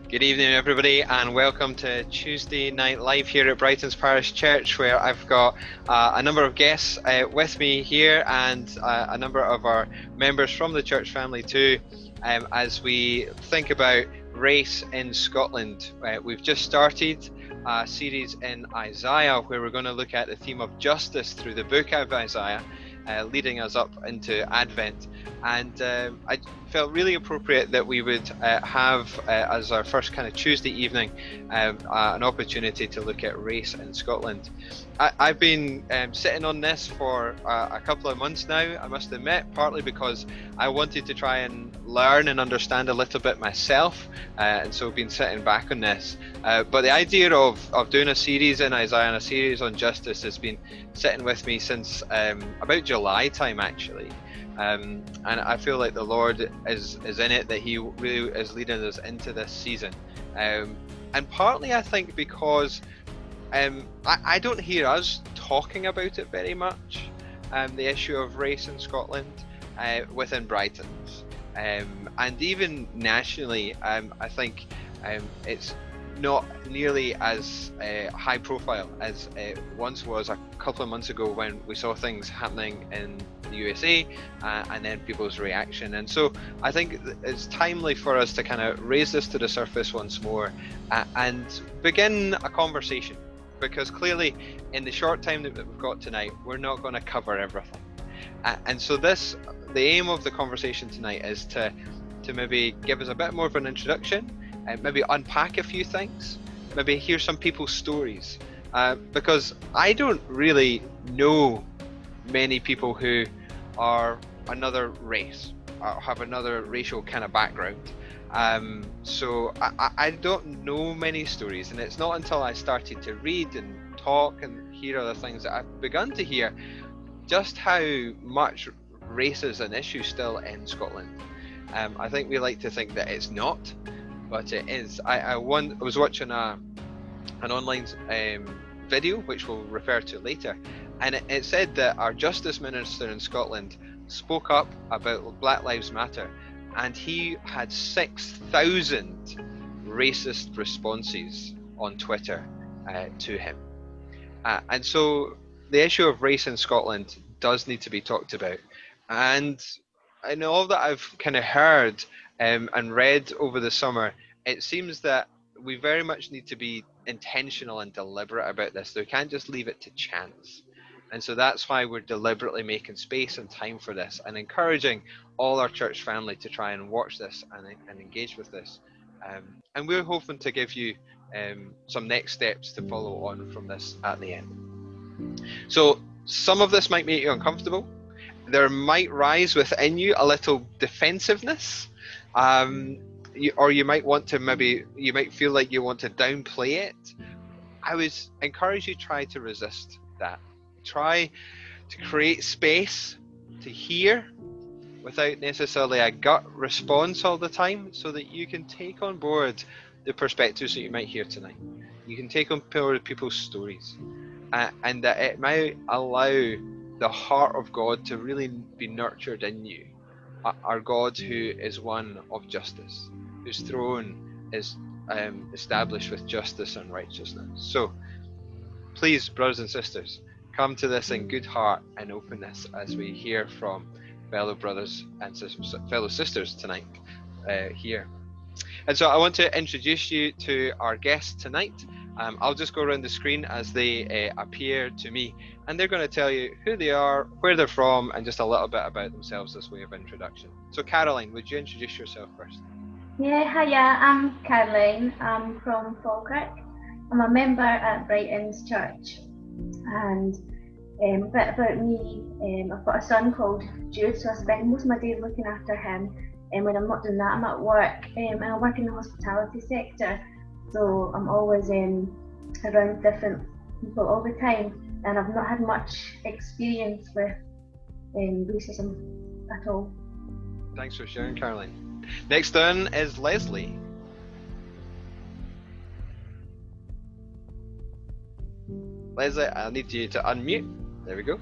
Good evening, everybody, and welcome to Tuesday Night Live here at Brighton's Parish Church, where I've got a number of guests with me here and a number of our members from the church family too, as we think about race in Scotland. We've just started a series in Isaiah where we're going to look at the theme of justice through the book of Isaiah, leading us up into Advent. And I felt really appropriate that we would have, as our first kind of Tuesday evening, an opportunity to look at race in Scotland. I've been sitting on this for a couple of months now, I must admit, partly because I wanted to try and learn and understand a little bit myself, and so I've been sitting back on this. But the idea of doing a series in Isaiah and a series on justice has been sitting with me since about July time, actually. And I feel like the Lord is in it, that He really is leading us into this season. And partly, I think, because I don't hear us talking about it very much, the issue of race in Scotland within Brighton. And even nationally, I think it's not nearly as high profile as it once was a couple of months ago when we saw things happening in the USA and then people's reaction. And so I think it's timely for us to kind of raise this to the surface once more and begin a conversation, because clearly in the short time that we've got tonight, we're not going to cover everything. And so the aim of the conversation tonight is to maybe give us a bit more of an introduction, and maybe unpack a few things, maybe hear some people's stories, because I don't really know many people who are another race or have another racial kind of background. So I don't know many stories, and it's not until I started to read and talk and hear other things that I've begun to hear just how much race is an issue still in Scotland. I think we like to think that it's not, but it is. I was watching an online video, which we'll refer to later, and it said that our Justice Minister in Scotland spoke up about Black Lives Matter, and he had 6,000 racist responses on Twitter to him. And so the issue of race in Scotland does need to be talked about. And in all that I've kind of heard and read over the summer, it seems that we very much need to be intentional and deliberate about this. So we can't just leave it to chance. And so that's why we're deliberately making space and time for this, and encouraging all our church family to try and watch this and engage with this. And we're hoping to give you some next steps to follow on from this at the end. So some of this might make you uncomfortable. There might rise within you a little defensiveness, or you might want to you might feel like you want to downplay it. I would encourage you to try to resist that. Try to create space to hear without necessarily a gut response all the time, so that you can take on board the perspectives that you might hear tonight. You can take on board people's stories, and that it might allow the heart of God to really be nurtured in you. Our God, who is one of justice, whose throne is established with justice and righteousness. So please, brothers and sisters, come to this in good heart and openness as we hear from fellow brothers and fellow sisters tonight here. And so I want to introduce you to our guests tonight. I'll just go around the screen as they appear to me, and they're going to tell you who they are, where they're from, and just a little bit about themselves as way of introduction. So Caroline, would you introduce yourself first? Yeah, hiya, I'm Caroline. I'm from Falkirk. I'm a member at Brighton's Church. And a bit about me, I've got a son called Jude, so I spend most of my days looking after him. And when I'm not doing that, I'm at work, and I work in the hospitality sector. So I'm always around different people all the time, and I've not had much experience with racism at all. Thanks for sharing, Caroline. Next on is Leslie. Leslie, I need you to unmute. There we go.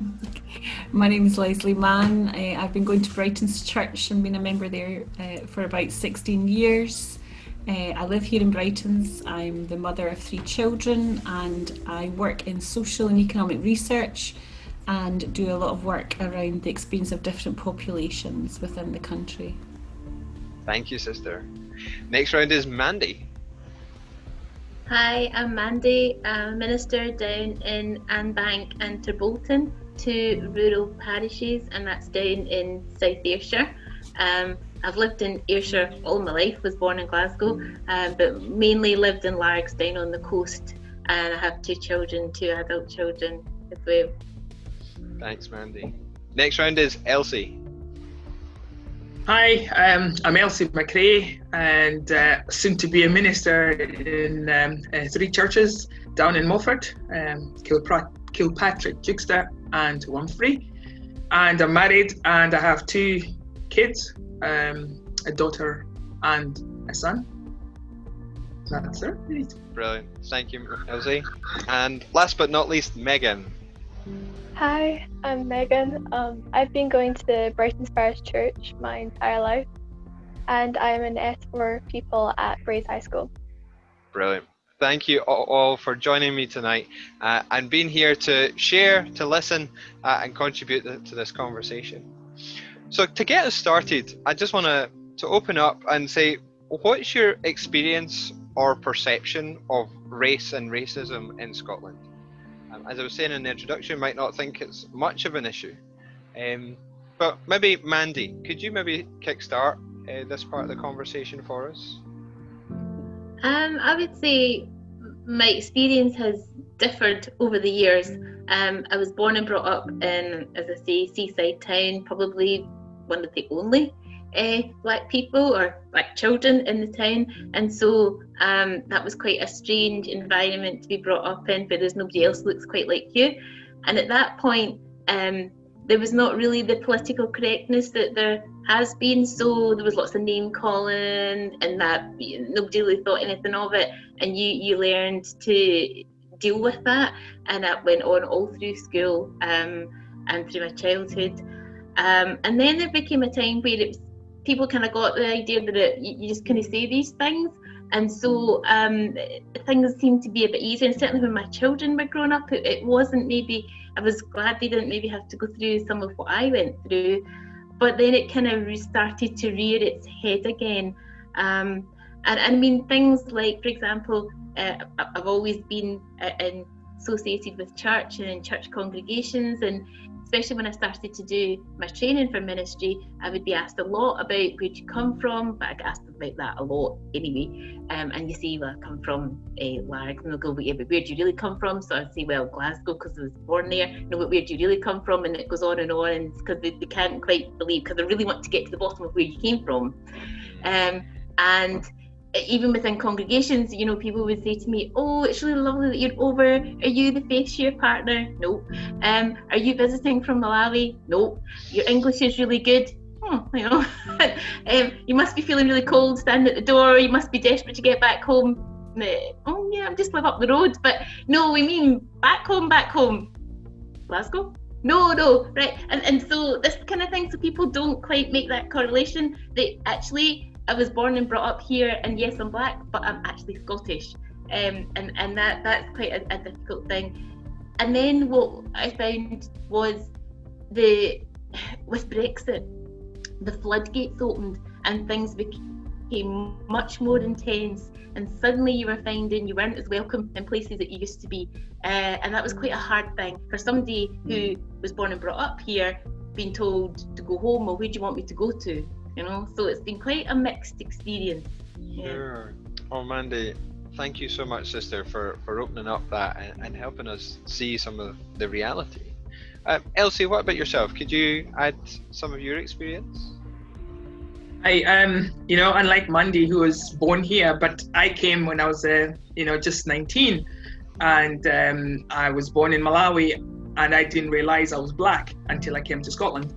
My name is Leslie Mann. I've been going to Brighton's Church and been a member there for about 16 years. I live here in Brightons. I'm the mother of 3 children and I work in social and economic research and do a lot of work around the experience of different populations within the country. Thank you, sister. Next round is Mandy. Hi, I'm Mandy. I'm a minister down in Anbank and Terbolton, 2 rural parishes, and that's down in South Ayrshire. I've lived in Ayrshire all my life, was born in Glasgow, but mainly lived in Largs down on the coast, and I have 2 children, 2 adult children as well. Thanks, Mandy. Next round is Elsie. Hi, I'm Elsie McRae, and soon to be a minister in 3 churches down in Mulford, Kilpatrick, Jigster and Wamfrey. And I'm married and I have 2 kids, a daughter and a son. That's it. Brilliant. Thank you, Elsie. And last but not least, Megan. Hi, I'm Megan. I've been going to the Brightons Parish Church my entire life, and I'm an S4 pupil at Braes High School. Brilliant. Thank you all for joining me tonight and being here to share, to listen, and contribute to this conversation. So to get us started, I just want to open up and say, what's your experience or perception of race and racism in Scotland? As I was saying in the introduction, you might not think it's much of an issue. But maybe, Mandy, could you maybe kickstart this part of the conversation for us? I would say my experience has differed over the years. I was born and brought up in, as I say, seaside town, probably one of the only black people or black children in the town, and so that was quite a strange environment to be brought up in, where there's nobody else looks quite like you. And at that point there was not really the political correctness that there has been, so there was lots of name calling and that nobody really thought anything of it, and you learned to deal with that, and that went on all through school and through my childhood. And then there became a time where it was, people kind of got the idea that you just kind of say these things, and so things seemed to be a bit easier. And certainly when my children were growing up, it wasn't maybe, I was glad they didn't maybe have to go through some of what I went through, but then it kind of started to rear its head again. And I mean, things like, for example, I've always been associated with church and in church congregations, and especially when I started to do my training for ministry, I would be asked a lot about where'd you come from, but I get asked about that a lot anyway. And you say, well, I come from Largs, and they'll go, yeah, but where do you really come from? So I'd say, well, Glasgow, because I was born there. No, but where do you really come from? And it goes on, and because they can't quite believe, because they really want to get to the bottom of where you came from. And even within congregations, you know, people would say to me, oh, it's really lovely that you're over. Are you the faith share partner? No. Are you visiting from Malawi? No. Your English is really good. You know, you must be feeling really cold standing at the door. You must be desperate to get back home. Oh yeah, I'm just live up the road. But no, we mean back home. Glasgow? No, right. And so this kind of thing, so people don't quite make that correlation. They actually, I was born and brought up here, and yes, I'm black, but I'm actually Scottish, and that's quite a difficult thing. And then what I found was with Brexit, the floodgates opened and things became much more intense, and suddenly you were finding you weren't as welcome in places that you used to be, and that was quite a hard thing for somebody who was born and brought up here, being told to go home. Well, where do you want me to go to? You know, so it's been quite a mixed experience. Sure. Oh, Mandy, thank you so much, sister, for opening up that and helping us see some of the reality. Elsie, what about yourself? Could you add some of your experience? I unlike Mandy, who was born here, but I came when I was just 19, and I was born in Malawi, and I didn't realize I was black until I came to Scotland.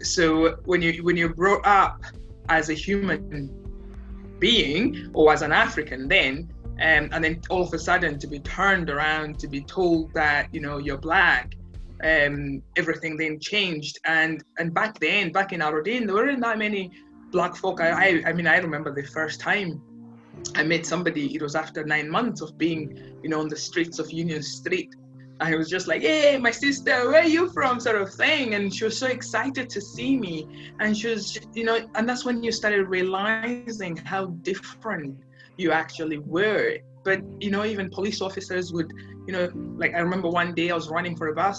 So when you're brought up as a human being or as an African, then and then all of a sudden to be turned around, to be told that you're black, everything then changed. And back in Aberdeen, there weren't that many black folk, I mean, I remember the first time I met somebody, it was after 9 months of being, on the streets of Union Street. I was just like, hey, my sister, where are you from, sort of thing. And she was so excited to see me. And she was, and that's when you started realizing how different you actually were. But, even police officers would, like I remember one day I was running for a bus.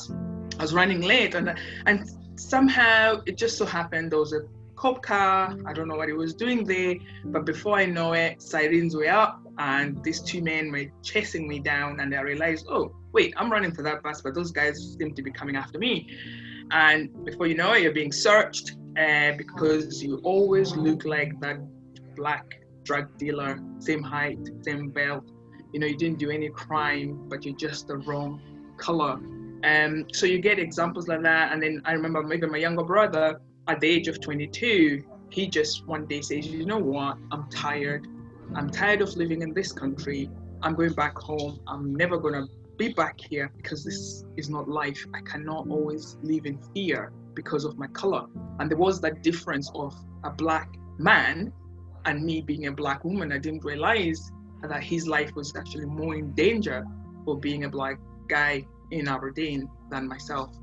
I was running late and somehow it just so happened there was a cop car. I don't know what he was doing there, but before I know it, sirens were up and these two men were chasing me down, and I realized, oh, wait, I'm running for that bus, but those guys seem to be coming after me. And before you know it, you're being searched because you always look like that black drug dealer, same height, same belt. You didn't do any crime, but you're just the wrong color. So you get examples like that. And then I remember maybe my younger brother, at the age of 22, he just one day says, you know what, I'm tired of living in this country. I'm going back home. I'm never going to be back here because this is not life. I cannot always live in fear because of my color. And there was that difference of a black man and me being a black woman. I didn't realize that his life was actually more in danger for being a black guy in Aberdeen than myself.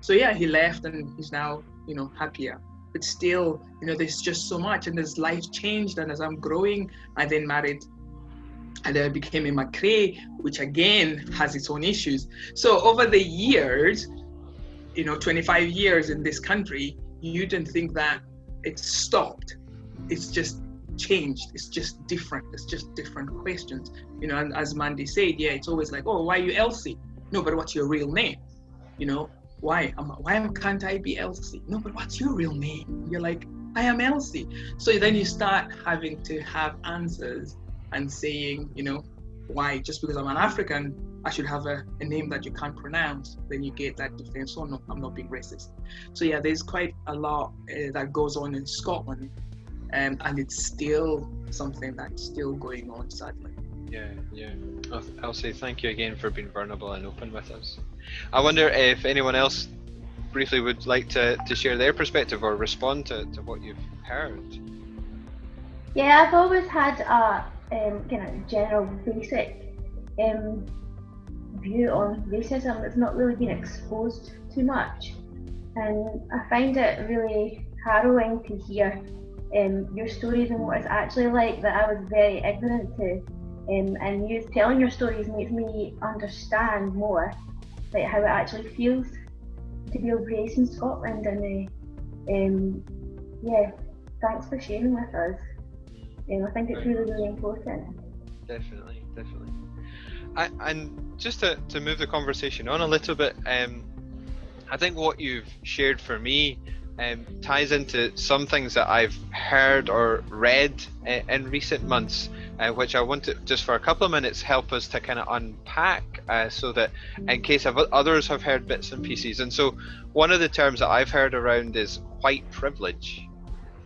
So yeah, he left and he's now, happier. But still, there's just so much, and as life changed, and as I'm growing, I then married, and then I became a Macrae, which again has its own issues. So over the years, 25 years in this country, you didn't think that it's stopped. It's just changed. It's just different. It's just different questions. And as Mandy said, yeah, it's always like, oh, why are you Elsie? No, but what's your real name? Why can't I be Elsie? No, but what's your real name? You're like, I am Elsie. So then you start having to have answers and saying, why? Just because I'm an African, I should have a name that you can't pronounce. Then you get that defense. Oh no, I'm not being racist. So yeah, there's quite a lot that goes on in Scotland, and it's still something that's still going on, sadly. Yeah. Elsie, thank you again for being vulnerable and open with us. I wonder if anyone else briefly would like to share their perspective or respond to what you've heard. Yeah, I've always had a kind of general basic view on racism that's not really been exposed too much, and I find it really harrowing to hear your stories and what it's actually like that I was very ignorant to. And you telling your stories makes me understand more like how it actually feels to be of race in Scotland, and yeah, thanks for sharing with us. I think it's really, really important. Definitely. And just to move the conversation on a little bit, I think what you've shared for me ties into some things that I've heard or read in recent months, which I want to just for a couple of minutes help us to kind of unpack so that in case others have heard bits and pieces. And so one of the terms that I've heard around is white privilege,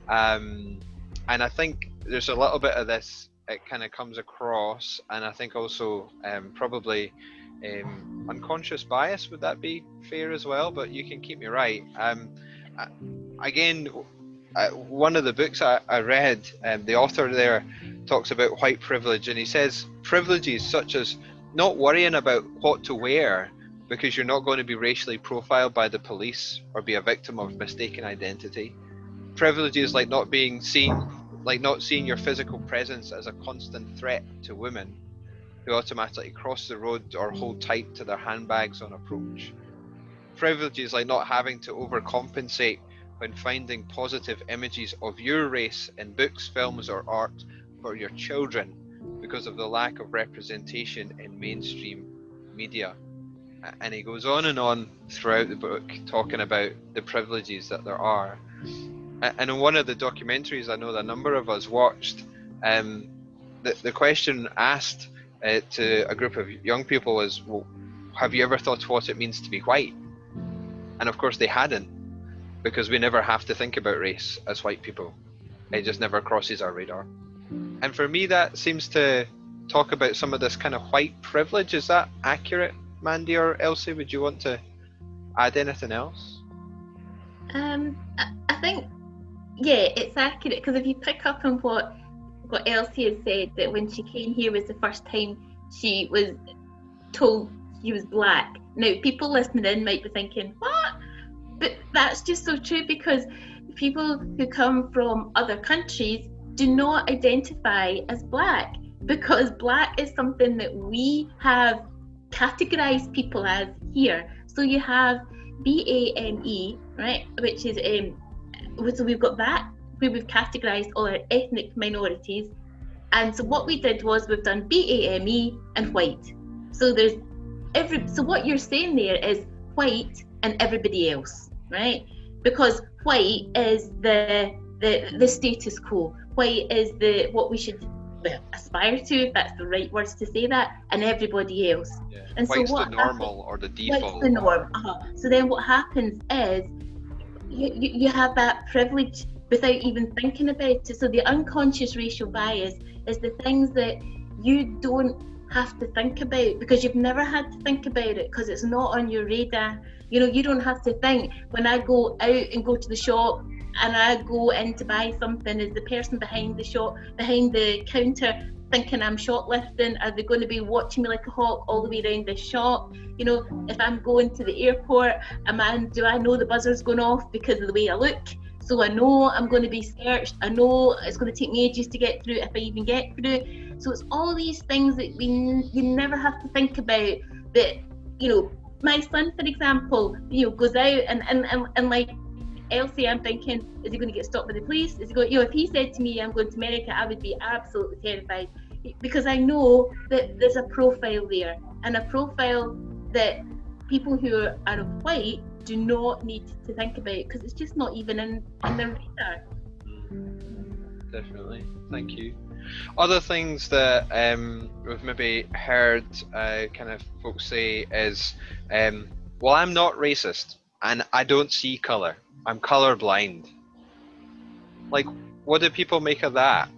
and I think there's a little bit of this, it kind of comes across, and I think also probably unconscious bias. Would that be fair as well? But you can keep me right. Again, one of the books I read, the author there talks about white privilege, and he says privileges such as not worrying about what to wear because you're not going to be racially profiled by the police or be a victim of mistaken identity. Privileges like not seeing your physical presence as a constant threat to women who automatically cross the road or hold tight to their handbags on approach. Privileges like not having to overcompensate when finding positive images of your race in books, films, or art for your children because of the lack of representation in mainstream media. And he goes on and on throughout the book talking about the privileges that there are. And in one of the documentaries I know that a number of us watched, the question asked to a group of young people was, well, have you ever thought what it means to be white? And of course they hadn't, because we never have to think about race as white people. It just never crosses our radar. And for me, that seems to talk about some of this kind of white privilege. Is that accurate, Mandy or Elsie? Would you want to add anything else? I think yeah, it's accurate, because if you pick up on what Elsie had said, that when she came here was the first time she was told she was black. Now, people listening in might be thinking, what? But that's just so true, because people who come from other countries do not identify as black, because black is something that we have categorized people as here. So you have BAME, right, which is so we've got that, where we've categorized all our ethnic minorities. And so what we did was we've done BAME and white. So there's so what you're saying there is white and everybody else, right? Because white is the status quo. White is what we should aspire to, if that's the right words to say that, and everybody else. Yeah. And White's so the normal or the default. White's the norm. So then what happens is you have that privilege without even thinking about it. So the unconscious racial bias is the things that you don't have to think about, because you've never had to think about it, because it's not on your radar. You know, you don't have to think, when I go out and go to the shop and I go in to buy something, is the person behind the counter thinking I'm shoplifting? Are they going to be watching me like a hawk all the way around the shop? You know, if I'm going to the airport, do I know the buzzer's going off because of the way I look? So I know I'm going to be searched. I know it's going to take me ages to get through, if I even get through. So it's all these things that you never have to think about. That, you know, my son, for example, you know, goes out and like Elsie, I'm thinking, is he going to get stopped by the police? Is he going? You know, if he said to me, I'm going to America, I would be absolutely terrified, because I know that there's a profile there, and a profile that people who are of white do not need to think about, because it's just not even in their radar. Definitely, thank you. Other things that we've maybe heard kind of folks say is, well, I'm not racist and I don't see colour. I'm colourblind. Like, what do people make of that?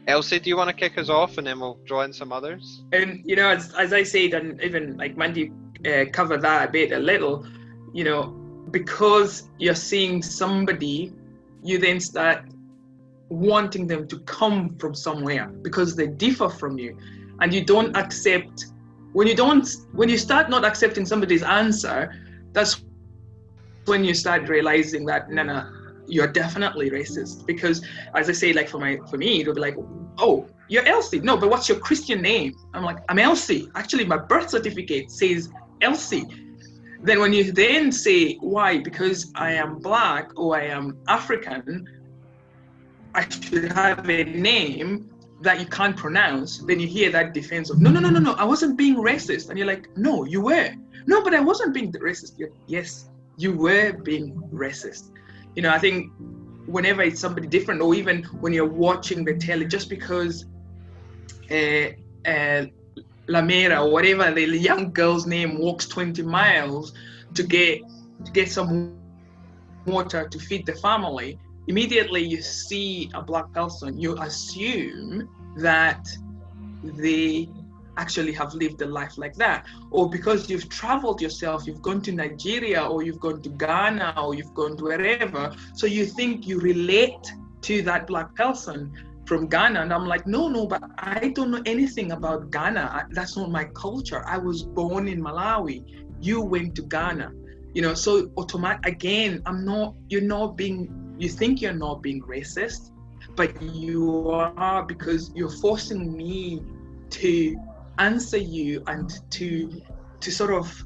Elsie, do you want to kick us off, and then we'll draw in some others? And you know, as I said, and even like Mandy covered that a little, you know, because you're seeing somebody, you then start wanting them to come from somewhere because they differ from you, and you don't accept. When you start not accepting somebody's answer, that's when you start realizing that no, you're definitely racist. Because as I say, like for me, it'll be like, oh, you're Elsie. No, but what's your Christian name? I'm like, I'm Elsie. Actually, my birth certificate says Elsie. Then when you then say, why? Because I am black or I am African, I should have a name that you can't pronounce. Then you hear that defense of, no, I wasn't being racist. And you're like, no, you were. No, but I wasn't being racist. Yes, you were being racist. You know, I think whenever it's somebody different, or even when you're watching the telly, just because Lamera or whatever the young girl's name walks 20 miles to get some water to feed the family, immediately you see a black person, you assume that they actually have lived a life like that. Or because you've traveled yourself, you've gone to Nigeria, or you've gone to Ghana, or you've gone to wherever, so you think you relate to that black person from Ghana. And I'm like, no, but I don't know anything about Ghana. That's not my culture. I was born in Malawi. You went to Ghana. You know, so again, you think you're not being racist, but you are, because you're forcing me to answer you and to sort of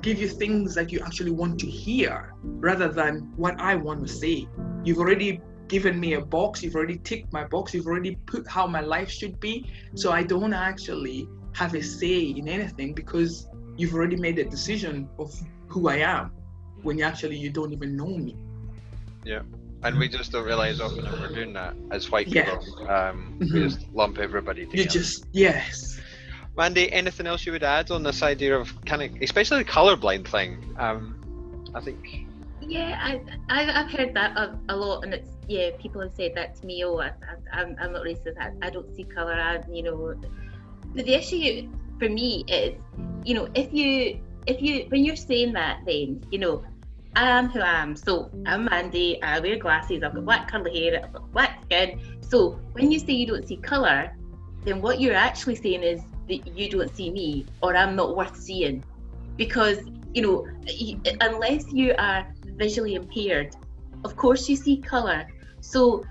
give you things that you actually want to hear rather than what I want to say. You've already given me a box, you've already ticked my box, you've already put how my life should be, so I don't actually have a say in anything, because you've already made a decision of who I am when you don't even know me. Yeah. And we just don't realise often that we're doing that as white people. We just lump everybody together. Yes. Mandy, anything else you would add on this idea of kind of, especially the colourblind thing? I think. Yeah, I've heard that a lot, and it's, yeah, people have said that to me. Oh, I'm not racist. I don't see colour. You know, the issue for me is, you know, if you when you're saying that, then, you know, I am who I am. So I'm Mandy, I wear glasses, I've got black curly hair, I've got black skin. So when you say you don't see colour, then what you're actually saying is that you don't see me, or I'm not worth seeing. Because, unless you are visually impaired, of course you see colour. So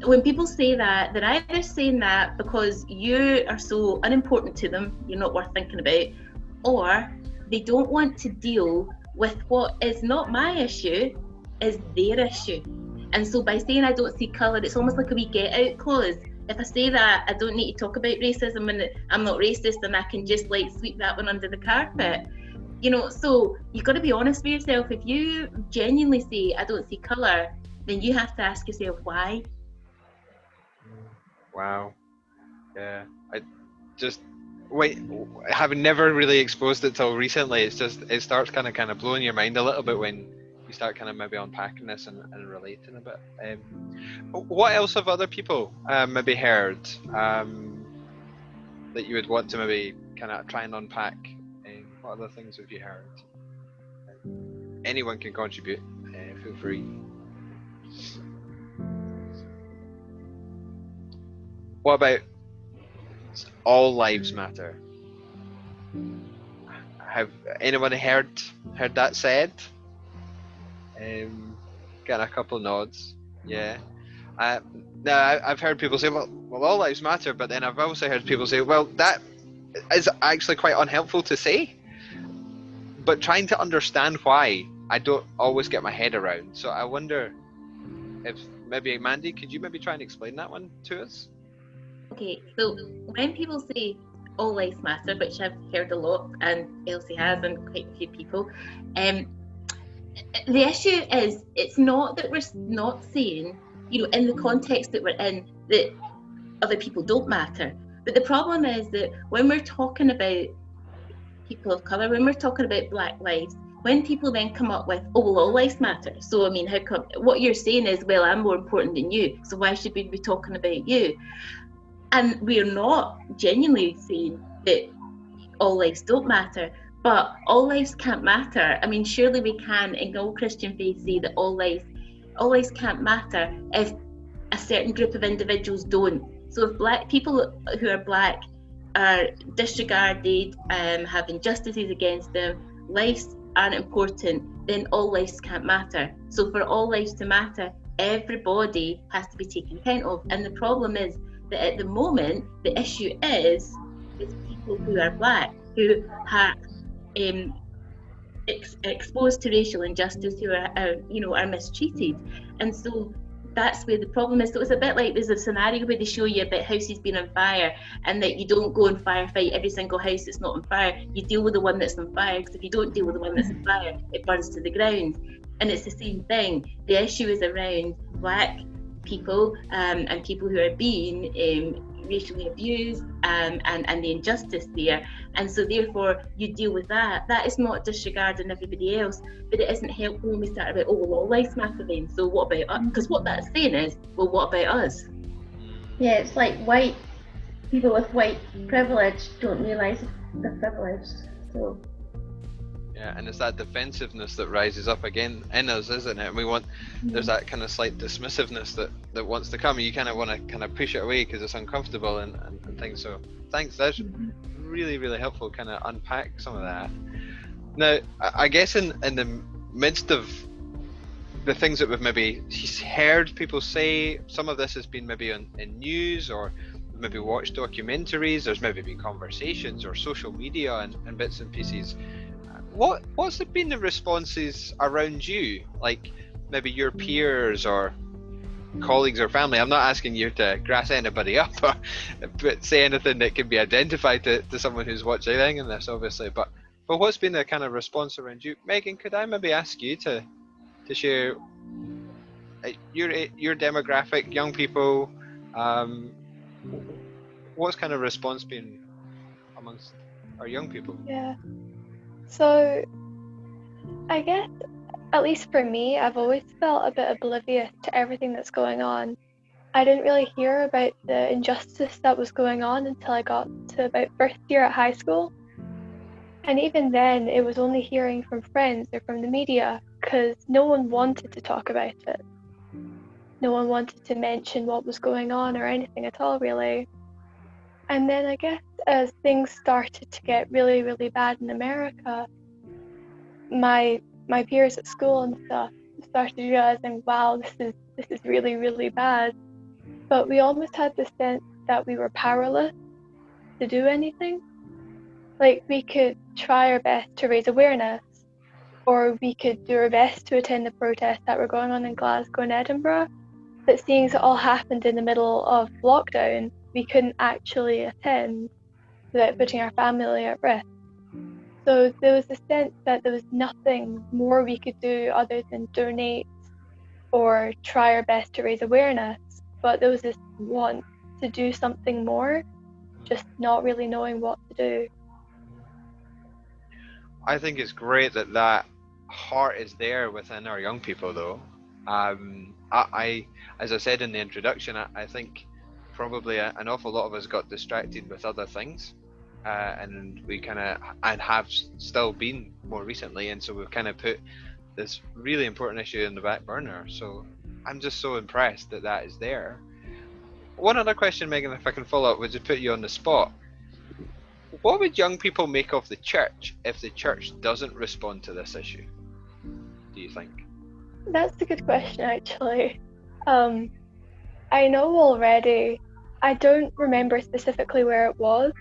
when people say that, they're either saying that because you are so unimportant to them, you're not worth thinking about, or they don't want to deal with what is not my issue, is their issue. And so by saying I don't see colour, it's almost like a wee get out clause. If I say that, I don't need to talk about racism and I'm not racist, and I can just like sweep that one under the carpet. So you've got to be honest with yourself. If you genuinely say I don't see colour, then you have to ask yourself why. Wow. Yeah. Having never really exposed it till recently, it starts kind of blowing your mind a little bit when you start kind of maybe unpacking this and relating a bit. What else have other people maybe heard that you would want to maybe kind of try and unpack? What other things have you heard? Anyone can contribute. Feel free. What about all lives matter? Have anyone heard that said? Getting a couple nods. Yeah. Now I've heard people say, well, all lives matter, but then I've also heard people say, well, that is actually quite unhelpful to say. But trying to understand why, I don't always get my head around. So I wonder if maybe Mandy, could you maybe try and explain that one to us? Okay, so when people say all lives matter, which I've heard a lot, and Elsie has, and quite a few people, the issue is it's not that we're not saying, in the context that we're in, that other people don't matter. But the problem is that when we're talking about people of colour, when we're talking about Black lives, when people then come up with, oh, well, all lives matter. So, I mean, how come? What you're saying is, well, I'm more important than you, so why should we be talking about you? And we're not genuinely saying that all lives don't matter, but all lives can't matter. I mean, surely we can, in all Christian faith, say that all lives can't matter if a certain group of individuals don't. So if Black people who are Black are disregarded, have injustices against them, lives aren't important, then all lives can't matter. So for all lives to matter, everybody has to be taken account of. And the problem is that at the moment, the issue is people who are Black, who are exposed to racial injustice, who are mistreated. And so that's where the problem is. So it's a bit like there's a scenario where they show you about houses being on fire, and that you don't go and firefight every single house that's not on fire. You deal with the one that's on fire, because if you don't deal with the one that's on fire, it burns to the ground. And it's the same thing. The issue is around Black people and people who are being racially abused and the injustice there. And so therefore you deal with that. That is not disregarding everybody else, but it isn't helpful when we start about, oh, well, all lives matter then, so what about us? Because what that's saying is, well, what about us? Yeah, it's like white people with white privilege don't realise they're privileged. So yeah, and it's that defensiveness that rises up again in us, isn't it? And there's that kind of slight dismissiveness that wants to come. You kind of want to kind of push it away because it's uncomfortable and things. So thanks, that's really, really helpful. Kind of unpack some of that. Now, I guess in the midst of the things that we've maybe heard people say, some of this has been maybe in news, or maybe watched documentaries. There's maybe been conversations or social media and bits and pieces. What's been the responses around you, like maybe your peers or colleagues or family? I'm not asking you to grass anybody up, but say anything that can be identified to someone who's watching this, obviously. But what's been the kind of response around you? Megan, could I maybe ask you to share your demographic, young people? What's kind of response been amongst our young people? Yeah. So, I guess, at least for me, I've always felt a bit oblivious to everything that's going on. I didn't really hear about the injustice that was going on until I got to about first year at high school. And even then, it was only hearing from friends or from the media because no one wanted to talk about it. No one wanted to mention what was going on or anything at all, really. And then I guess as things started to get really, really bad in America, my peers at school and stuff started realizing, wow, this is really, really bad. But we almost had the sense that we were powerless to do anything. Like, we could try our best to raise awareness, or we could do our best to attend the protests that were going on in Glasgow and Edinburgh. But seeing as it all happened in the middle of lockdown, we couldn't actually attend without putting our family at risk. So there was a sense that there was nothing more we could do other than donate or try our best to raise awareness. But there was this want to do something more, just not really knowing what to do. I think it's great that heart is there within our young people, though. I as I said in the introduction, I think probably an awful lot of us got distracted with other things, and we and have still been more recently, and so we've kind of put this really important issue in the back burner. So I'm just so impressed that is there. One other question, Megan, if I can follow up, would just put you on the spot. What would young people make of the church if the church doesn't respond to this issue, do you think? That's a good question, actually. I know already, I don't remember specifically where it was,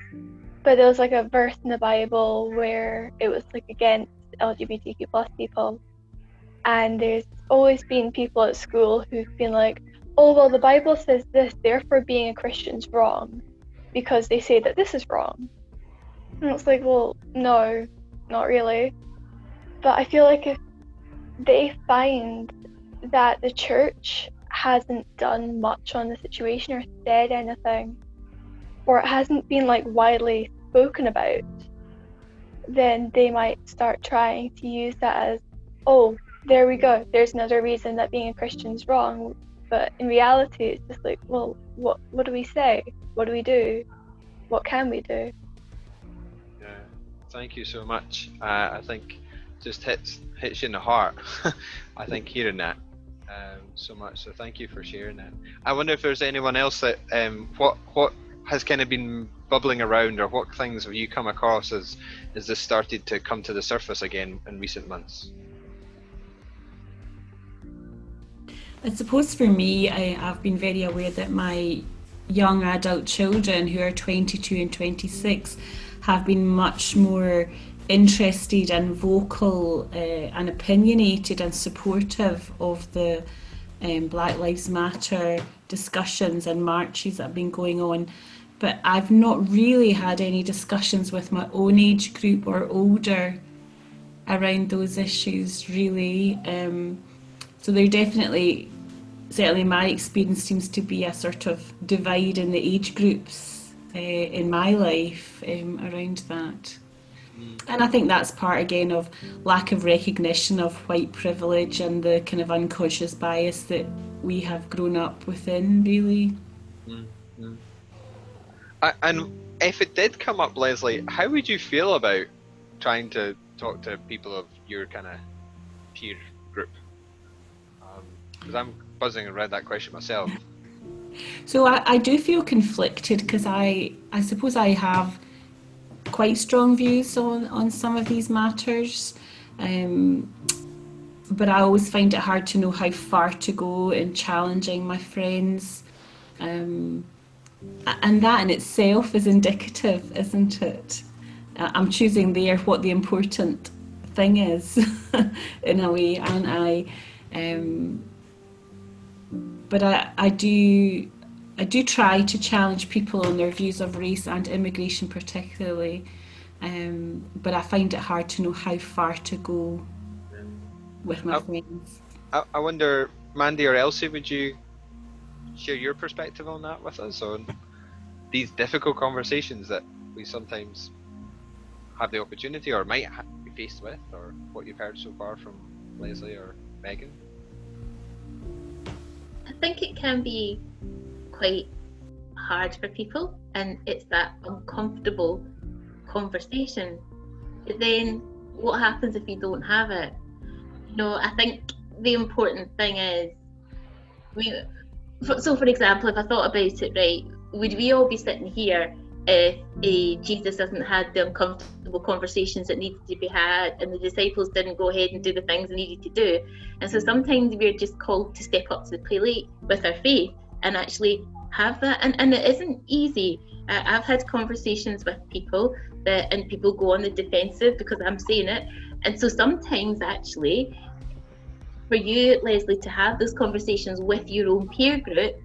but there was like a verse in the Bible where it was like against LGBTQ plus people. And there's always been people at school who've been like, oh, well, the Bible says this, therefore being a Christian's wrong, because they say that this is wrong. And it's like, well, no, not really. But I feel like if they find that the church hasn't done much on the situation or said anything, or it hasn't been like widely spoken about, then they might start trying to use that as, oh, there we go, there's another reason that being a Christian's wrong. But in reality, it's just like, well, what do we say? What do we do? What can we do? Yeah, thank you so much. I think just hits you in the heart. I think hearing that so much. So thank you for sharing that. I wonder if there's anyone else that what has kind of been bubbling around, or what things have you come across as this started to come to the surface again in recent months? I suppose for me, I've been very aware that my young adult children, who are 22 and 26, have been much more interested and vocal and opinionated and supportive of the Black Lives Matter discussions and marches that have been going on. But I've not really had any discussions with my own age group or older around those issues, really. So there definitely, certainly my experience seems to be a sort of divide in the age groups in my life around that. And I think that's part again of lack of recognition of white privilege and the kind of unconscious bias that we have grown up within, really. Mm-hmm. And if it did come up, Leslie, how would you feel about trying to talk to people of your kind of peer group? Because I'm buzzing around that question myself. So I do feel conflicted, because I suppose I have quite strong views on some of these matters, but I always find it hard to know how far to go in challenging my friends, and that in itself is indicative, isn't it? I'm choosing there what the important thing is in a way, aren't I? But I do try to challenge people on their views of race and immigration particularly, but I find it hard to know how far to go with my friends. I wonder, Mandy or Elsie, would you share your perspective on that with us, on these difficult conversations that we sometimes have the opportunity or might be faced with, or what you've heard so far from Leslie or Megan? I think it can be quite hard for people, and it's that uncomfortable conversation. But then what happens if you don't have it? No, I think the important thing is, so for example, if I thought about it, right, would we all be sitting here if Jesus hasn't had the uncomfortable conversations that needed to be had, and the disciples didn't go ahead and do the things they needed to do? And so sometimes we're just called to step up to the plate with our faith and actually have that, and it isn't easy. I've had conversations with people and people go on the defensive because I'm saying it, and so sometimes actually for you, Leslie, to have those conversations with your own peer group,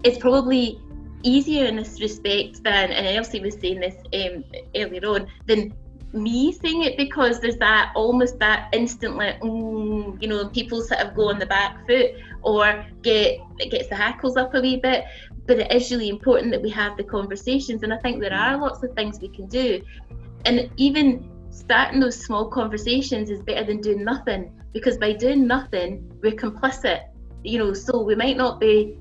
it's probably easier in this respect than, and Elsie was saying this earlier on, than me saying it, because there's that almost that instant like, people sort of go on the back foot or it gets the hackles up a wee bit. But it is really important that we have the conversations, and I think there are lots of things we can do, and even starting those small conversations is better than doing nothing, because by doing nothing we're complicit, so we might not be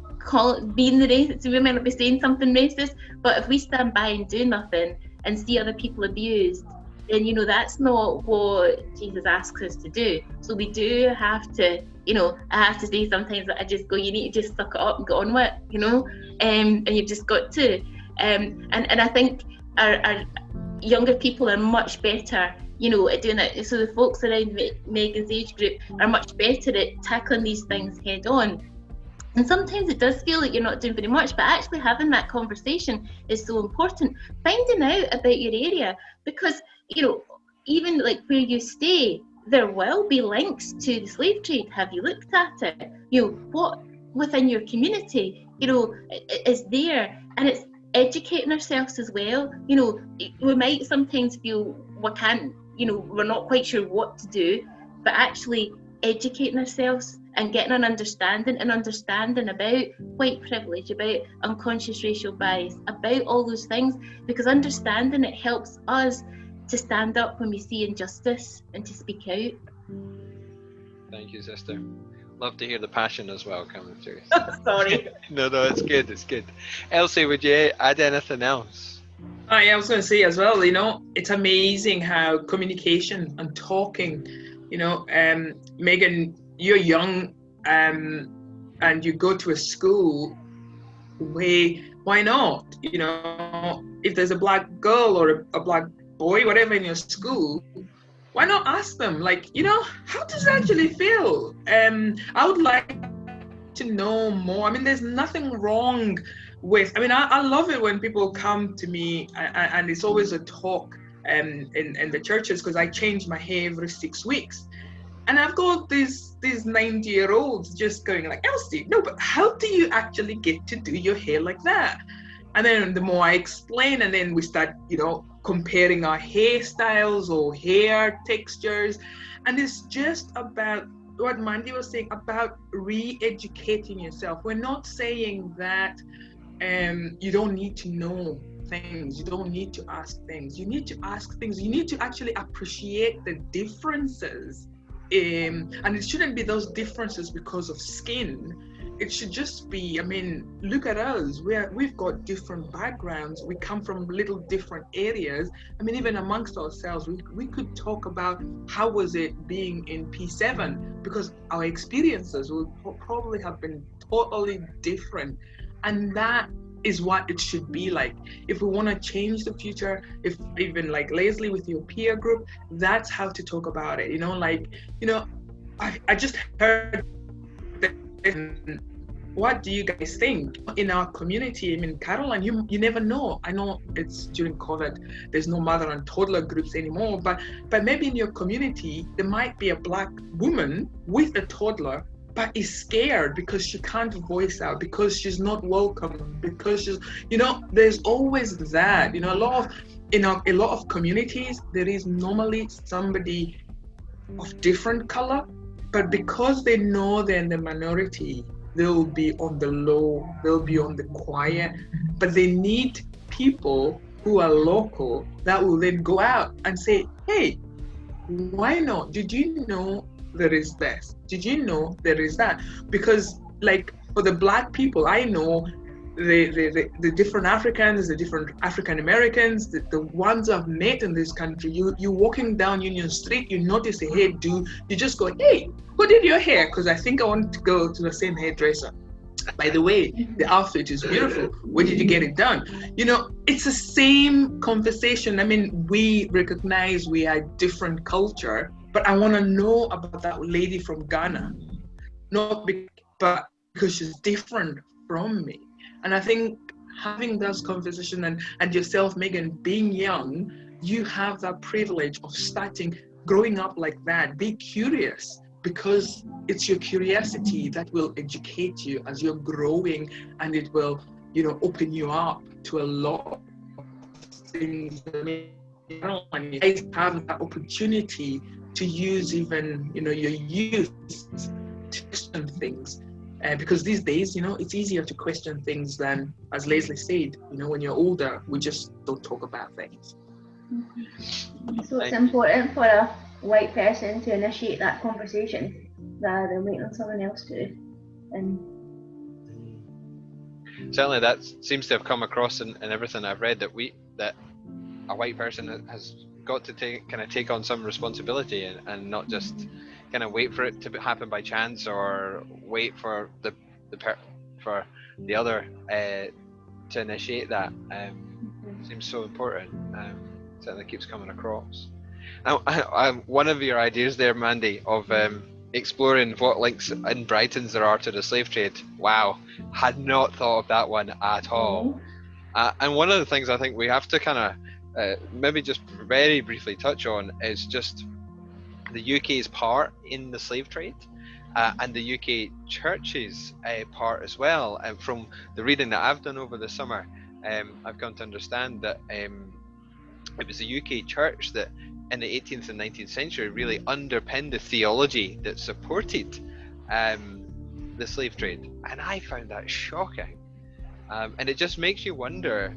being the racist, we might not be saying something racist, but if we stand by and do nothing and see other people abused, then that's not what Jesus asks us to do. So we do have to, I have to say sometimes that I just go, you need to just suck it up and get on with it, and you've just got to, and I think our younger people are much better, at doing it. So the folks around Megan's age group are much better at tackling these things head on. And sometimes it does feel like you're not doing very much, but actually having that conversation is so important. Finding out about your area, because, even like where you stay, there will be links to the slave trade. Have you looked at it? What within your community, is there? And it's educating ourselves as well. We might sometimes feel we can't, we're not quite sure what to do, but actually educating ourselves and getting an understanding about white privilege, about unconscious racial bias, about all those things, because understanding it helps us to stand up when we see injustice and to speak out. Thank you, sister. Love to hear the passion as well coming through. Sorry. No, it's good. Elsie, would you add anything else? I was going to say as well, it's amazing how communication and talking, Megan, you're young, and you go to a school where, why not? If there's a black girl or a black boy, whatever, in your school, why not ask them, how does it actually feel? I would like to know more. There's nothing wrong with, I love it when people come to me and it's always a talk in the churches, because I change my hair every 6 weeks. And I've got these 90-year-olds just going like, Elsie, no, but how do you actually get to do your hair like that? And then the more I explain, and then we start, comparing our hairstyles or hair textures. And it's just about what Mandy was saying about re-educating yourself. We're not saying that you don't need to know things, you don't need to ask things. You need to ask things. You need to actually appreciate the differences. And it shouldn't be those differences because of skin. It should just be, look at us. We've got different backgrounds. We come from little different areas. Even amongst ourselves, we could talk about how was it being in P7, because our experiences will probably have been totally different. And that is what it should be like. If we want to change the future, if even like Leslie with your peer group, that's how to talk about it. I just heard that. What do you guys think in our community? Caroline, you never know. I know it's during COVID, there's no mother and toddler groups anymore, but maybe in your community, there might be a black woman with a toddler, but is scared because she can't voice out, because she's not welcome, because she's, there's always that, in a lot of communities, there is normally somebody of different color, but because they know they're in the minority, they'll be on the low, they'll be on the quiet, but they need people who are local that will then go out and say, hey, why not? Did you know there is this? Did you know there is that? Because for the black people, I know the different Africans, the different African Americans, the ones I've met in this country. You walking down Union Street, you notice a hairdo, you just go, hey, who did your hair? Because I think I want to go to the same hairdresser. By the way, the outfit is beautiful. Where did you get it done? You know, it's the same conversation. I mean, we recognize we are different culture, but I want to know about that lady from Ghana, but because she's different from me. And I think having this conversation and yourself, Megan, being young, you have that privilege of growing up like that. Be curious, because it's your curiosity that will educate you as you're growing, and it will, you know, open you up to a lot of things. And you guys have that opportunity to use even, you know, your youth to question things. Because these days, you know, it's easier to question things than, as Leslie said, you know, when you're older, we just don't talk about things. So it's important for a white person to initiate that conversation rather than waiting on someone else to. And certainly that seems to have come across in everything I've read, that a white person has got to take on some responsibility and not just kind of wait for it to happen by chance, or wait for the other to initiate that. Seems so important. Certainly keeps coming across. Now, one of your ideas there, Mandy, of exploring what links in Brighton there are to the slave trade. Wow, had not thought of that one at all. And one of the things I think we have to kind of maybe just very briefly touch on is just the UK's part in the slave trade, and the UK church's part as well. And from the reading that I've done over the summer, I've come to understand that it was the UK church that in the 18th and 19th century really underpinned the theology that supported the slave trade. And I found that shocking. And it just makes you wonder,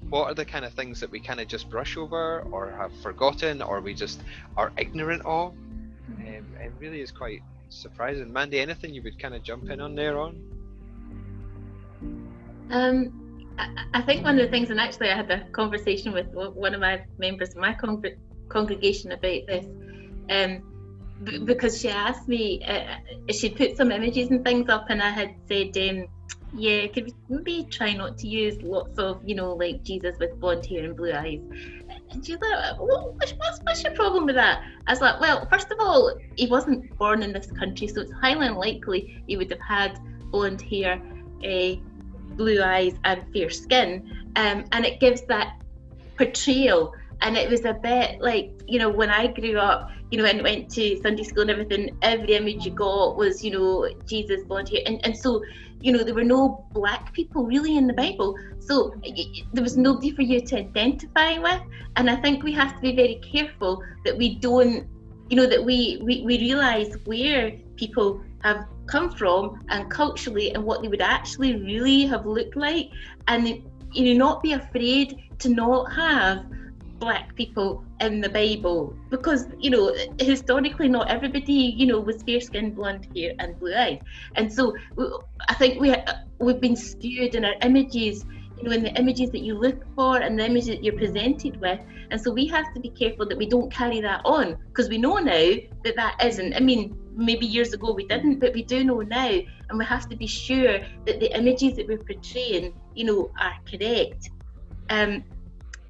what are the kind of things that we kind of just brush over or have forgotten, or we just are ignorant of? It really is quite surprising. Mandy, anything you would kind of jump in on there on? I think one of the things, and actually I had a conversation with one of my members of my congregation about this, because she asked me, she put some images and things up, and I had said, yeah, could we maybe try not to use lots of, you know, like Jesus with blonde hair and blue eyes? And she's like, well, what's your problem with that? I was like, well, first of all, he wasn't born in this country, so it's highly unlikely he would have had blonde hair, blue eyes and fair skin, and it gives that portrayal. And it was a bit like, you know, when I grew up, you know, and went to Sunday school and everything, every image you got was, you know, Jesus, blonde hair, and so, you know, there were no black people really in the Bible, so there was nobody for you to identify with. And I think we have to be very careful that we don't, you know, that we realise where people have come from and culturally and what they would actually really have looked like, and, you know, not be afraid to not have black people in the Bible, because, you know, historically not everybody, you know, was fair skin, blonde hair and blue eyes. And so I think we've been skewed in our images, you know, in the images that you look for and the images that you're presented with. And so we have to be careful that we don't carry that on, because we know now that isn't, I mean, maybe years ago we didn't, but we do know now, and we have to be sure that the images that we're portraying, you know, are correct.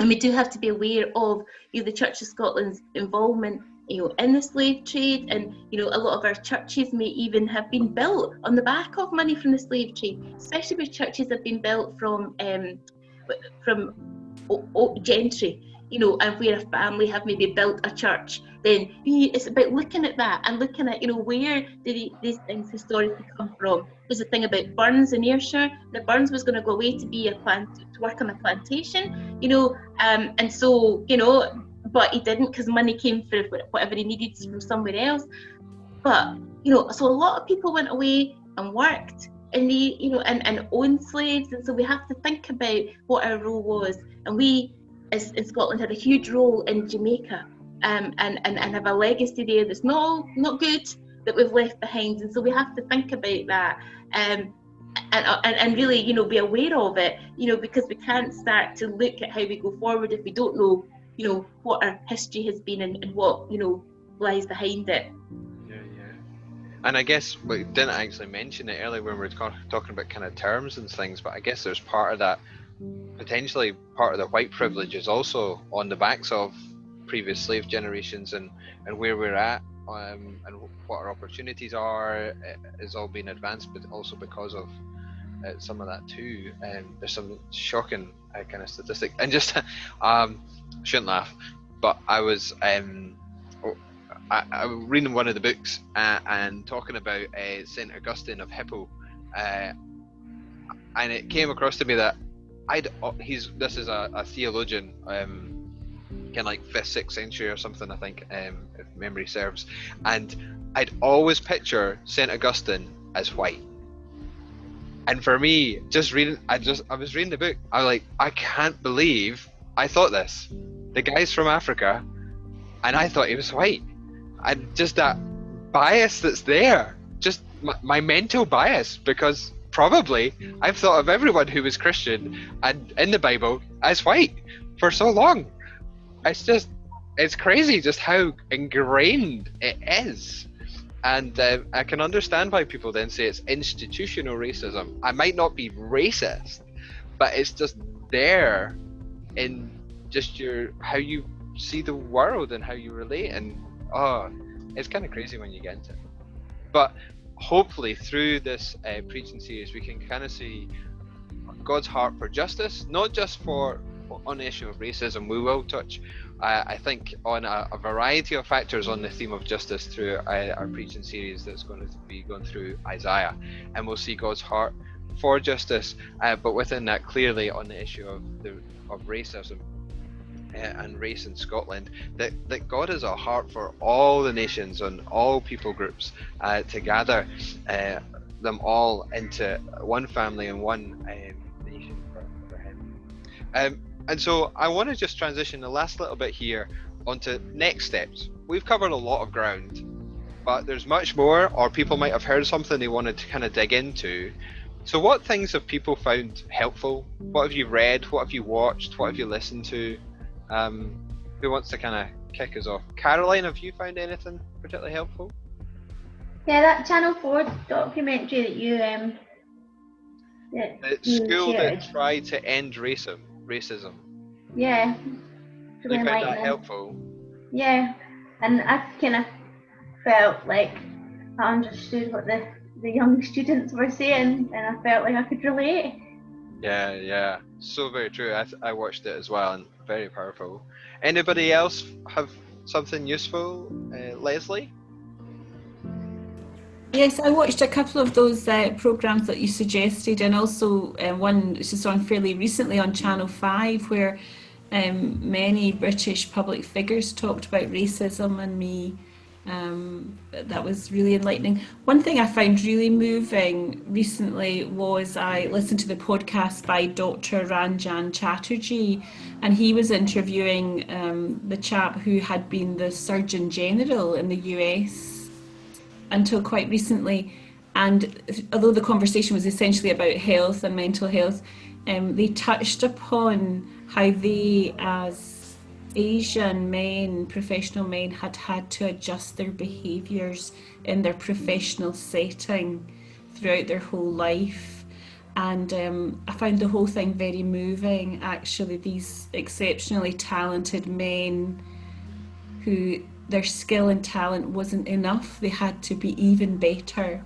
And we do have to be aware of, you know, the Church of Scotland's involvement, you know, in the slave trade, and, you know, a lot of our churches may even have been built on the back of money from the slave trade, especially where churches have been built from gentry, you know, and where a family have maybe built a church. Then it's about looking at that and looking at, you know, where did these things historically come from. There's a thing about Burns in Ayrshire, that Burns was going to go away to work on a plantation, you know, and so, you know, but he didn't, because money came for whatever he needed from somewhere else. But, you know, so a lot of people went away and worked and they, you know, and owned slaves, and so we have to think about what our role was. And we, as in Scotland, had a huge role in Jamaica, and have a legacy there that's not good, that we've left behind. And so we have to think about that. and really, you know, be aware of it, you know, because we can't start to look at how we go forward if we don't know, you know, what our history has been and what, you know, lies behind it. Yeah. And I guess we didn't actually mention it earlier when we were talking about kind of terms and things, but I guess there's part of that, potentially part of the white privilege is also on the backs of previous slave generations and where we're at, and what our opportunities are is all being advanced, but also because of some of that too. There's some shocking kind of statistic, and just shouldn't laugh, but I was I was reading one of the books and talking about Saint Augustine of Hippo, and it came across to me that this is a theologian, kind of like 5th, 6th century or something, I think, if memory serves, and I'd always picture Saint Augustine as white. And for me, just reading, I was reading the book, I was like, I can't believe I thought this. The guy's from Africa, and I thought he was white. And just that bias that's there, just my mental bias, because probably I've thought of everyone who was Christian and in the Bible as white for so long. It's crazy just how ingrained it is. And I can understand why people then say it's institutional racism. I might not be racist, but it's just there in just how you see the world and how you relate. And it's kind of crazy when you get into it. But hopefully through this preaching series, we can kind of see God's heart for justice, not just on the issue of racism. We will touch, I think, on a variety of factors on the theme of justice through our preaching series that's going to be going through Isaiah, and we'll see God's heart for justice, but within that clearly on the issue of racism and race in Scotland, that God has a heart for all the nations and all people groups, to gather them all into one family and one nation for him. And so I want to just transition the last little bit here onto next steps. We've covered a lot of ground, but there's much more, or people might have heard something they wanted to kind of dig into. So what things have people found helpful? What have you read? What have you watched? What have you listened to? Who wants to kind of kick us off? Caroline, have you found anything particularly helpful? Yeah, that Channel 4 documentary that you The school that tried to end racism. Yeah. You found that helpful? Yeah, and I kind of felt like I understood what the young students were saying, and I felt like I could relate. Yeah, so very true. I watched it as well, and very powerful. Anybody else have something useful? Leslie? Yes, I watched a couple of those programmes that you suggested, and also one which is on fairly recently on Channel 5, where many British public figures talked about racism, and that was really enlightening. One thing I found really moving recently was I listened to the podcast by Dr. Ranjan Chatterjee, and he was interviewing the chap who had been the Surgeon General in the US until quite recently. And although the conversation was essentially about health and mental health, they touched upon how they, as Asian men, professional men, had to adjust their behaviours in their professional setting throughout their whole life. And I found the whole thing very moving, actually. These exceptionally talented men who their skill and talent wasn't enough. They had to be even better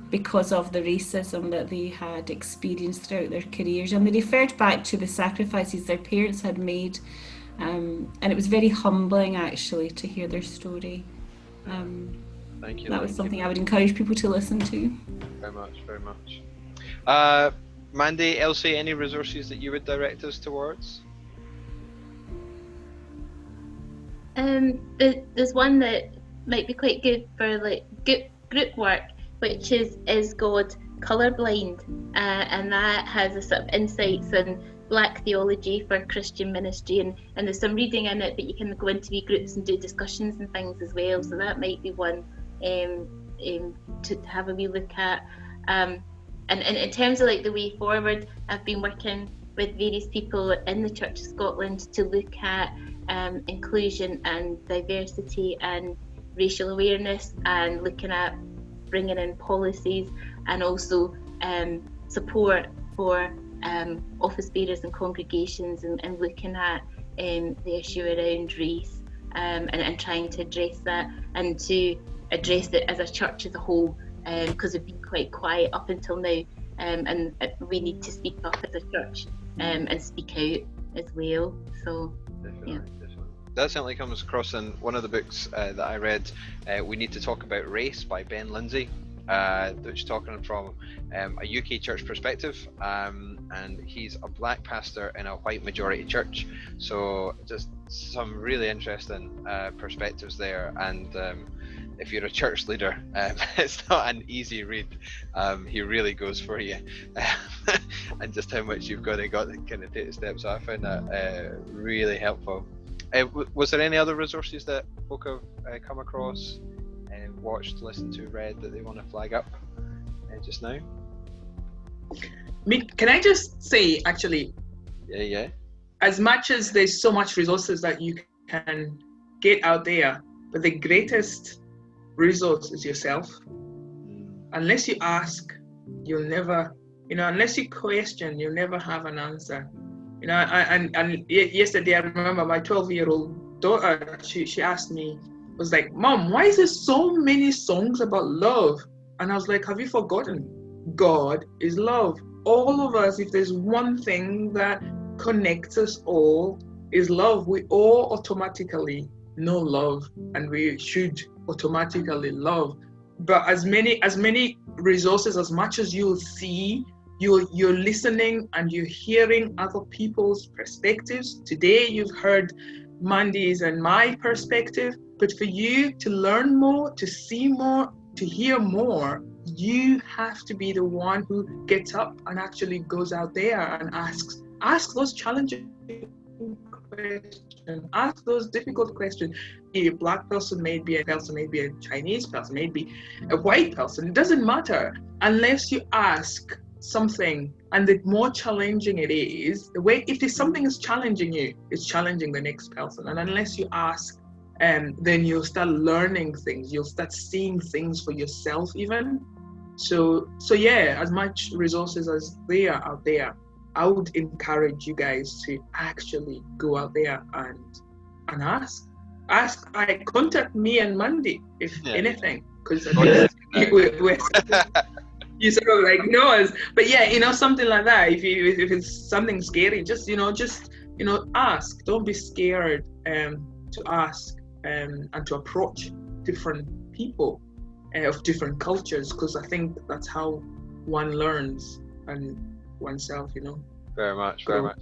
because of the racism that they had experienced throughout their careers. And they referred back to the sacrifices their parents had made. And it was very humbling, actually, to hear their story. Thank you. That was something I would encourage people to listen to. Very much. Mandy, Elsie, any resources that you would direct us towards? There's one that might be quite good for like group work, which is God Colorblind, and that has a sort of insights on Black theology for Christian ministry, and there's some reading in it, but you can go into wee groups and do discussions and things as well. So that might be one to have a wee look at. And in terms of like the way forward, I've been working with various people in the Church of Scotland to look at inclusion and diversity and racial awareness, and looking at bringing in policies and also support for office bearers and congregations, and looking at the issue around race, and trying to address that, and to address it as a church as a whole, because we've been quite quiet up until now, and we need to speak up as a church, and speak out as well. So yeah. That certainly comes across in one of the books that I read, We Need to Talk About Race by Ben Lindsay, which is talking from a UK church perspective, and he's a black pastor in a white majority church, so just some really interesting perspectives there. And if you're a church leader, it's not an easy read. He really goes for you, and just how much you've got to kind of take the steps. So I found that really helpful. Was there any other resources that folk have come across, watched, listened to, read that they want to flag up just now? Can I just say, actually, yeah, as much as there's so much resources that you can get out there, but the greatest resource is yourself. Unless you ask, you'll never, unless you question, you'll never have an answer. And yesterday I remember my 12-year-old daughter, she asked me, was like, Mom, why is there so many songs about love? And I was like, have you forgotten? God is love. All of us, if there's one thing that connects us all, is love. We all automatically know love, and we should automatically love. But as many resources, as much as you'll see, you're listening and you're hearing other people's perspectives. Today you've heard Mandy's and my perspective, but for you to learn more, to see more, to hear more, you have to be the one who gets up and actually goes out there and asks those challenging questions, ask those difficult questions. A black person, maybe a person, maybe a Chinese person, maybe a white person, it doesn't matter, unless you ask something. And the more challenging it is, if there's something is challenging you, it's challenging the next person. And unless you ask, then you'll start learning things, you'll start seeing things for yourself even. So yeah, as much resources as they are out there, I would encourage you guys to actually go out there and ask. Contact me and Mandy if anything, because you sort of like know us. But yeah, something like that. If it's something scary, just ask. Don't be scared to ask and to approach different people of different cultures, because I think that's how one learns and oneself. Very much. Well,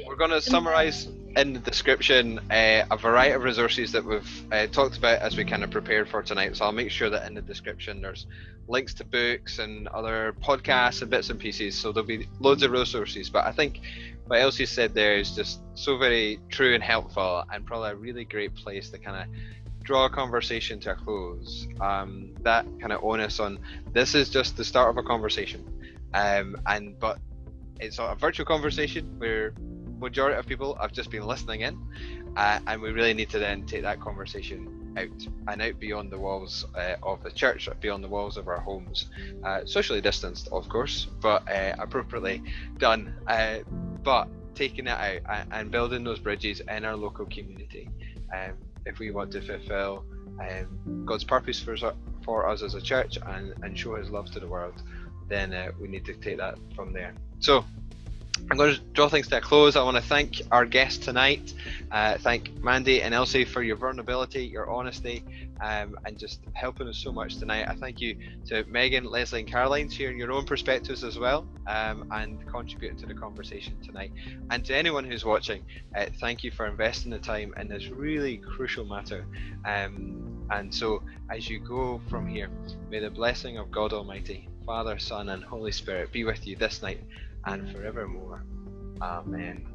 we're going to summarise in the description a variety of resources that we've talked about as we kind of prepared for tonight. So I'll make sure that in the description there's links to books and other podcasts and bits and pieces. So there'll be loads of resources. But I think what Elsie said there is just so very true and helpful, and probably a really great place to kind of draw a conversation to a close. That kind of onus on this is just the start of a conversation, but it's a virtual conversation where majority of people have just been listening in, and we really need to then take that conversation out beyond the walls of the church, beyond the walls of our homes, socially distanced of course, but appropriately done, but taking it out and building those bridges in our local community. If we want to fulfill God's purpose for us as a church and show his love to the world, then we need to take that from there. So I'm going to draw things to a close. I want to thank our guests tonight. Thank Mandy and Elsie for your vulnerability, your honesty, and just helping us so much tonight. I thank you to Megan, Leslie and Caroline sharing your own perspectives as well, and contributing to the conversation tonight. And to anyone who's watching, thank you for investing the time in this really crucial matter. And so as you go from here, may the blessing of God Almighty, Father, Son and Holy Spirit be with you this night and forevermore. Amen.